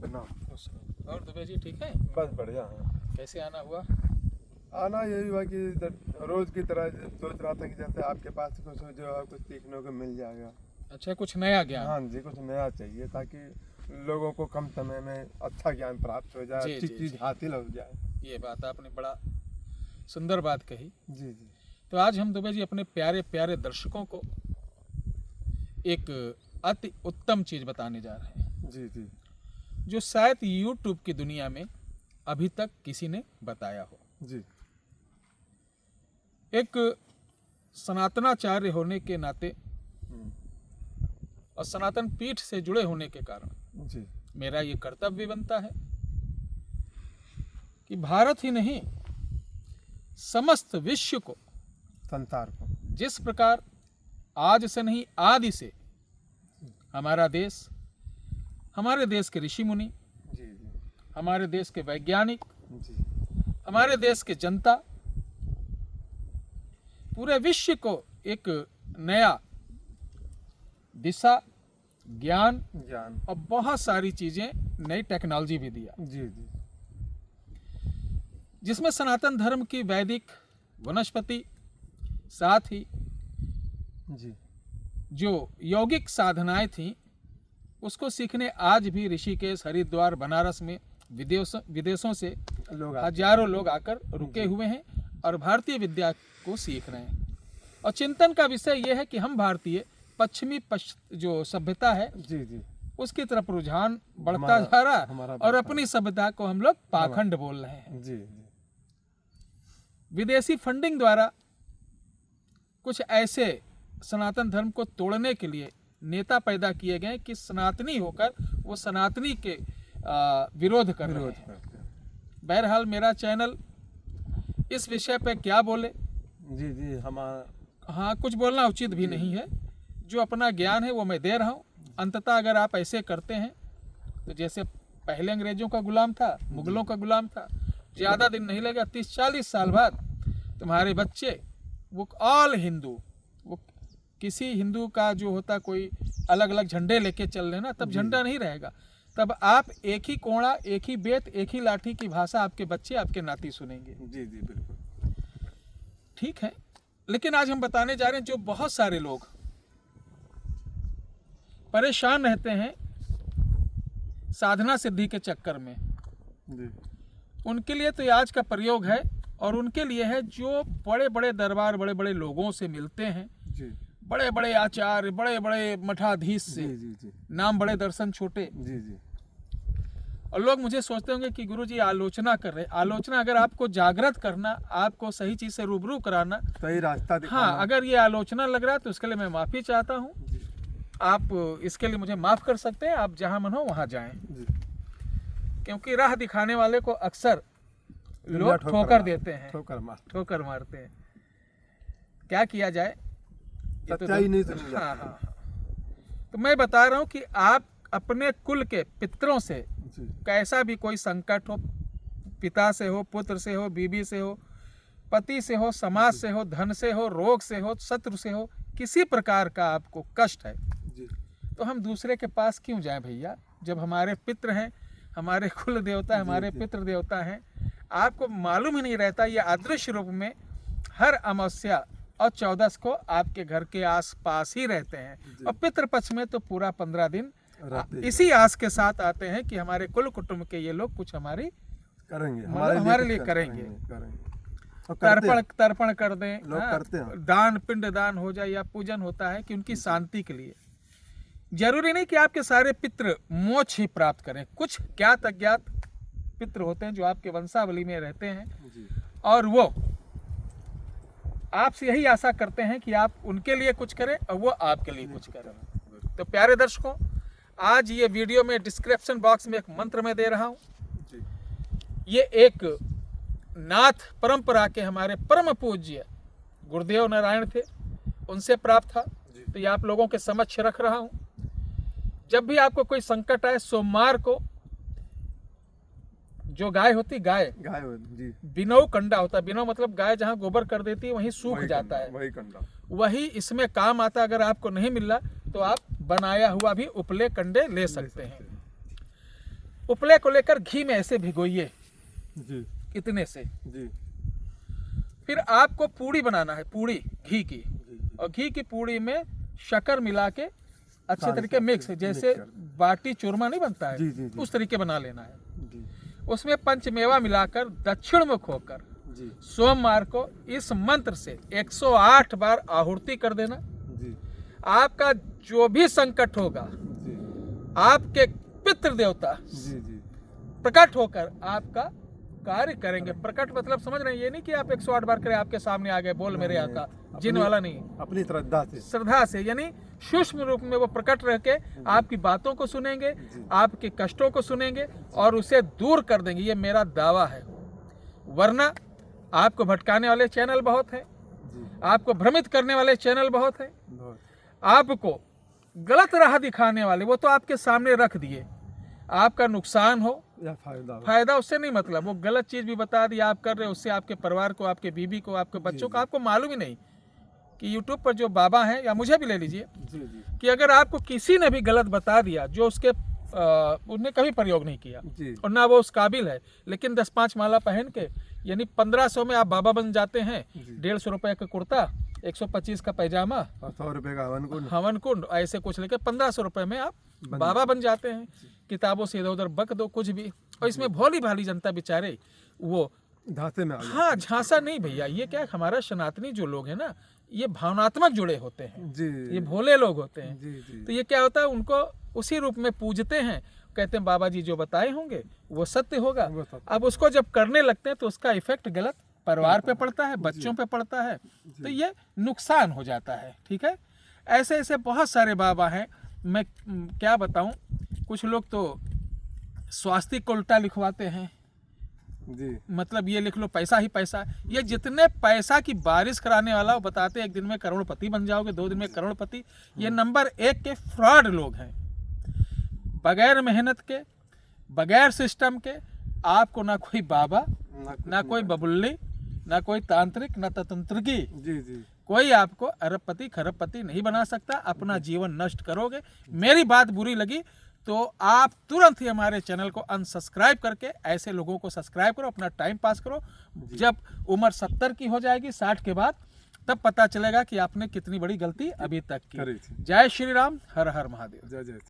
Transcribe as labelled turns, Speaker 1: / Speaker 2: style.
Speaker 1: प्रणाम।
Speaker 2: और दुबे जी ठीक है?
Speaker 1: बस बढ़िया है।
Speaker 2: कैसे आना हुआ?
Speaker 1: आना यही हुआ कि रोज की तरह सोच रहा था कि जैसे आपके पास कुछ जो है कुछ सीखने को मिल जाएगा।
Speaker 2: अच्छा, कुछ नया ज्ञान।
Speaker 1: हाँ जी, कुछ नया चाहिए ताकि लोगों को कम समय में अच्छा ज्ञान प्राप्त हो जाए, अच्छी चीज हासिल हो जाए।
Speaker 2: ये बात आपने बड़ा सुंदर बात कही।
Speaker 1: जी जी।
Speaker 2: तो आज हम दुबे जी अपने प्यारे प्यारे दर्शकों को एक अति उत्तम चीज बताने जा रहे हैं।
Speaker 1: जी जी।
Speaker 2: जो शायद YouTube की दुनिया में अभी तक किसी ने बताया हो।
Speaker 1: जी।
Speaker 2: एक सनातनाचार्य होने के नाते और सनातन पीठ से जुड़े होने के कारण
Speaker 1: जी।
Speaker 2: मेरा ये कर्तव्य बनता है कि भारत ही नहीं समस्त विश्व को,
Speaker 1: संसार को,
Speaker 2: जिस प्रकार आज से नहीं आदि से हमारा देश, हमारे देश के ऋषि मुनि,
Speaker 1: जी जी,
Speaker 2: हमारे देश के वैज्ञानिक,
Speaker 1: जी,
Speaker 2: हमारे देश के जनता पूरे विश्व को एक नया दिशा, ज्ञान और बहुत सारी चीजें, नई टेक्नोलॉजी भी दिया।
Speaker 1: जी जी।
Speaker 2: जिसमें सनातन धर्म की वैदिक वनस्पति, साथ ही
Speaker 1: जी, जो
Speaker 2: यौगिक साधनाएं थीं उसको सीखने आज भी ऋषिकेश, हरिद्वार, बनारस में विदेशों से हजारों लोग आकर रुके हुए हैं और भारतीय विद्या को सीख रहे हैं। और चिंतन का विषय यह है कि हम भारतीय पश्चिमी जो सभ्यता है,
Speaker 1: जी जी,
Speaker 2: उसकी तरफ रुझान बढ़ता जा रहा है और अपनी सभ्यता को हम लोग पाखंड बोल रहे हैं।
Speaker 1: जी जी।
Speaker 2: विदेशी फंडिंग द्वारा कुछ ऐसे सनातन धर्म को तोड़ने के लिए नेता पैदा किए गए कि सनातनी होकर वो सनातनी के विरोध कर रहे हैं। बहरहाल मेरा चैनल इस विषय पे क्या बोले,
Speaker 1: जी जी,
Speaker 2: हाँ कुछ बोलना उचित भी नहीं है। जो अपना ज्ञान है वो मैं दे रहा हूँ। अंततः अगर आप ऐसे करते हैं तो जैसे पहले अंग्रेजों का गुलाम था, मुगलों का गुलाम था, ज़्यादा दिन नहीं लगेगा, 30-40 साल बाद तुम्हारे बच्चे वो ऑल हिंदू, वो किसी हिंदू का जो होता कोई अलग अलग झंडे लेके चल रहे ना, तब झंडा नहीं रहेगा। तब आप एक ही कोड़ा, एक ही बेत, एक ही लाठी की भाषा आपके बच्चे, आपके नाती सुनेंगे।
Speaker 1: जी जी, बिल्कुल
Speaker 2: ठीक है। लेकिन आज हम बताने जा रहे हैं जो बहुत सारे लोग परेशान रहते हैं साधना सिद्धि के चक्कर में,
Speaker 1: जी,
Speaker 2: उनके लिए तो आज का प्रयोग है। और उनके लिए है जो बड़े बड़े दरबार, बड़े बड़े लोगों से मिलते हैं,
Speaker 1: जी,
Speaker 2: बड़े बड़े आचार्य, बड़े बड़े मठाधीश से,
Speaker 1: जी जी, जी,
Speaker 2: नाम बड़े दर्शन छोटे।
Speaker 1: जी जी।
Speaker 2: और लोग मुझे सोचते होंगे कि गुरुजी आलोचना कर रहे। आलोचना अगर आपको जागृत करना, आपको सही चीज से रूबरू कराना,
Speaker 1: सही रास्ता दिखाना।
Speaker 2: हाँ, अगर ये आलोचना लग रहा है तो उसके लिए मैं माफी चाहता हूँ। आप इसके लिए मुझे माफ कर सकते हैं। आप जहाँ मन हो वहाँ जाएं, क्योंकि राह दिखाने वाले को अक्सर लोग ठोकर देते हैं, ठोकर मारते हैं। क्या किया जाए,
Speaker 1: सच्चाई नहीं समझ
Speaker 2: हाँ हाँ। तो मैं बता रहा हूँ कि आप अपने कुल के पितरों से कैसा भी कोई संकट हो, पिता से हो, पुत्र से हो, बीबी से हो, पति से हो, समाज से हो, धन से हो, रोग से हो, शत्रु से हो, किसी प्रकार का आपको कष्ट है तो हम दूसरे के पास क्यों जाएं भैया, जब हमारे पितर हैं, हमारे कुल देवता, हमारे पितृ देवता हैं। आपको मालूम ही नहीं रहता, ये अदृश्य रूप में हर अमावस्या और 14 को आपके घर के आसपास ही रहते हैं। और पितृपक्ष में तो पूरा 15 दिन इसी आस के साथ आते हैं कि हमारे कुल कुटुंब के ये लोग कुछ हमारी करेंगे, हमारे लिए करेंगे। तर्पण कर दें, दान, पिंड दान हो जाए या पूजन होता है कि उनकी शांति के लिए। जरूरी नहीं कि आपके सारे पितृ मोक्ष ही प्राप्त करें। कुछ ज्ञात अज्ञात पितृ होते हैं जो आपके वंशावली में रहते हैं और वो आपसे यही आशा करते हैं कि आप उनके लिए कुछ करें और वो आपके लिए कुछ करें। तो प्यारे दर्शकों, आज ये वीडियो में डिस्क्रिप्शन बॉक्स में एक मंत्र मैं दे रहा हूँ। ये एक नाथ परंपरा के हमारे परम पूज्य गुरुदेव नारायण थे, उनसे प्राप्त था। तो ये आप लोगों के समक्ष रख रहा हूँ। जब भी आपको कोई संकट आए, सोमवार को जो गाय होती, गाय बिनौ कंडा होता है। बिनौ मतलब गाय जहाँ गोबर कर देती है वहीं सूख जाता है, वही कंडा, वही इसमें काम आता है। अगर आपको नहीं मिल रहा तो आप बनाया हुआ भी उपले कंडे ले सकते हैं। उपले को लेकर घी में ऐसे भिगोइए
Speaker 1: जी
Speaker 2: इतने से।
Speaker 1: जी
Speaker 2: फिर आपको पूड़ी बनाना है, पूड़ी घी की, और घी की पूड़ी में शक्कर मिला के अच्छे तरीके मिक्स, जैसे बाटी चूरमा नहीं बनता है,
Speaker 1: जी, जी, जी।
Speaker 2: उस तरीके बना लेना है।
Speaker 1: जी
Speaker 2: उसमें पंचमेवा मिलाकर दक्षिण मुख होकर
Speaker 1: जी
Speaker 2: सोमवार को इस मंत्र से 108 बार आहुति कर देना।
Speaker 1: जी
Speaker 2: आपका जो भी संकट होगा,
Speaker 1: जी
Speaker 2: आपके पितृ देवता
Speaker 1: जी जी
Speaker 2: प्रकट होकर आपका कार्य करेंगे। प्रकट मतलब समझ रहे हैं, ये नहीं कि आप 108 बार करें आपके सामने आ गए बोल मेरे आता, जिन वाला नहीं,
Speaker 1: अपनी श्रद्धा से,
Speaker 2: श्रद्धा से, यानी सूक्ष्म रूप में वो प्रकट रह के आपकी बातों को सुनेंगे, आपके कष्टों को सुनेंगे और उसे दूर कर देंगे। ये मेरा दावा है। वरना आपको भटकाने वाले चैनल बहुत हैं, आपको भ्रमित करने वाले चैनल बहुत हैं, आपको गलत राह दिखाने वाले वो तो आपके सामने रख दिए। आपका नुकसान हो
Speaker 1: या
Speaker 2: फायदा उससे नहीं मतलब, वो गलत चीज भी बता दी आप कर रहे हो, उससे आपके परिवार को, आपके बीबी को, आपके बच्चों को आपको मालूम ही नहीं कि यूट्यूब पर जो बाबा हैं, या मुझे भी ले लीजिए,
Speaker 1: जी जी
Speaker 2: कि अगर आपको किसी ने भी गलत बता दिया जो उसके उसने कभी प्रयोग नहीं किया
Speaker 1: जी
Speaker 2: और ना वो उस काबिल है, लेकिन 10-5 माला पहन के यानी 1500 में आप बाबा बन जाते हैं, 150 रुपए का कुर्ता, 125 का पैजामा
Speaker 1: और 100 रुपए का
Speaker 2: हवन कुंड ऐसे कुछ लेके 1500 रुपए में आप बाबा बन जाते हैं। किताबों से इधर उधर बक दो कुछ भी, और इसमें भोली भाली जनता बेचारे वो
Speaker 1: झांसे में आ गए।
Speaker 2: हाँ झांसा नहीं भैया, ये क्या है, हमारा सनातनी जो लोग हैं ना, ये भावनात्मक जुड़े होते हैं,
Speaker 1: जी
Speaker 2: ये भोले लोग होते हैं।
Speaker 1: जी जी
Speaker 2: तो ये क्या होता है, उनको उसी रूप में पूजते हैं, कहते हैं बाबा जी जो बताए होंगे वो सत्य होगा।
Speaker 1: वो सत्य।
Speaker 2: अब उसको जब करने लगते हैं तो उसका इफेक्ट गलत परिवार पे पड़ता है, बच्चों पे पड़ता है, तो ये नुकसान हो जाता है। ठीक है, ऐसे ऐसे बहुत सारे बाबा हैं, मैं क्या बताऊं। कुछ लोग तो स्वास्तिक को उल्टा लिखवाते हैं,
Speaker 1: जी
Speaker 2: मतलब ये लिख लो पैसा ही पैसा। ये जितने पैसा की बारिश कराने वाला वो बताते हैं एक दिन में करोड़पति बन जाओगे, 2 दिन में करोड़पति। ये नंबर 1 के फ्रॉड लोग हैं। बगैर मेहनत के, बगैर सिस्टम के आपको ना कोई बाबा, ना कोई बबुल्ली, ना कोई तांत्रिक, ना तंत्रगी,
Speaker 1: जी जी
Speaker 2: कोई आपको अरबपति खरबपति नहीं बना सकता। अपना जीवन नष्ट करोगे। मेरी बात बुरी लगी तो आप तुरंत ही हमारे चैनल को अनसब्सक्राइब करके ऐसे लोगों को सब्सक्राइब करो, अपना टाइम पास करो। जब उम्र 70 की हो जाएगी, 60 के बाद, तब पता चलेगा कि आपने कितनी बड़ी गलती अभी तक की। जय श्री राम, हर हर महादेव।
Speaker 1: जय जय।